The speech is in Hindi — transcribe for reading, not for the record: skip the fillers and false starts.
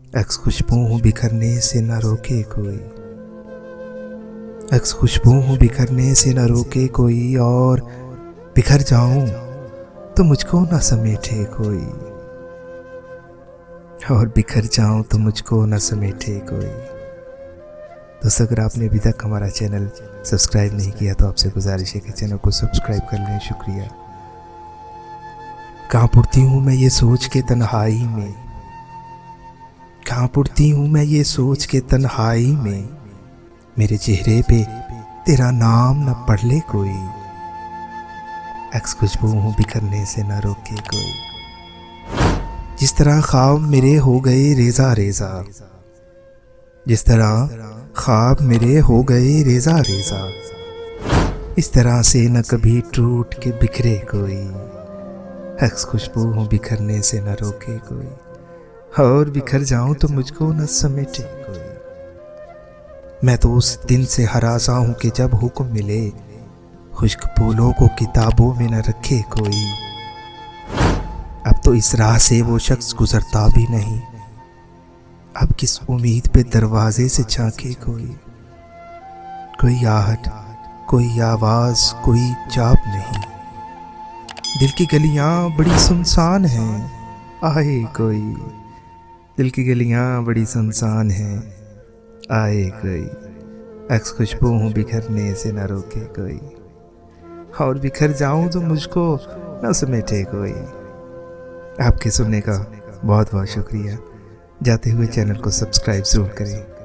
अक्स खुशबू हूँ बिखरने से न रोके कोई, अक्स खुशबू हूँ बिखरने से न रोके कोई, और बिखर जाऊं तो मुझको न समेटे कोई, और बिखर जाऊं तो मुझको न समेटे कोई। दोस्तों, अगर आपने अभी तक हमारा चैनल सब्सक्राइब नहीं किया तो आपसे गुजारिश है कि चैनल को सब्सक्राइब कर लें। शुक्रिया। कहाँ पुड़ती हूँ मैं ये सोच के तन्हाई में, कहाँ पुड़ती हूँ मैं ये सोच के तन्हाई में, मेरे चेहरे पे तेरा नाम न पढ़ ले कोई, अक्स खुशबू हूँ बिखरने से न रोके कोई। जिस तरह ख्वाब मेरे हो गए रेजा रेजा, जिस तरह ख्वाब मेरे हो गए रेजा रेजा, इस तरह से न कभी टूट के बिखरे कोई, अक्स खुशबू हूँ बिखरने से न रोके कोई, और बिखर जाऊं तो मुझको न समेटे कोई। मैं तो उस दिन से हरासा हूँ कि जब हुक्म मिले खुश्क फूलों को किताबों में न रखे कोई। अब तो इस राह से वो शख्स गुजरता भी नहीं, अब किस उम्मीद पे दरवाजे से झांके कोई आहट, कोई आवाज, कोई चाप नहीं। दिल की गलियां बड़ी सुनसान हैं, आए कोई, दिल की गलियां बड़ी सुनसान हैं, आए कोई, अक्स खुशबू हूँ बिखरने से न रोके कोई, और बिखर जाऊं तो मुझको न समेटे कोई। आपके सुनने का बहुत बहुत शुक्रिया। जाते हुए चैनल को सब्सक्राइब जरूर करें।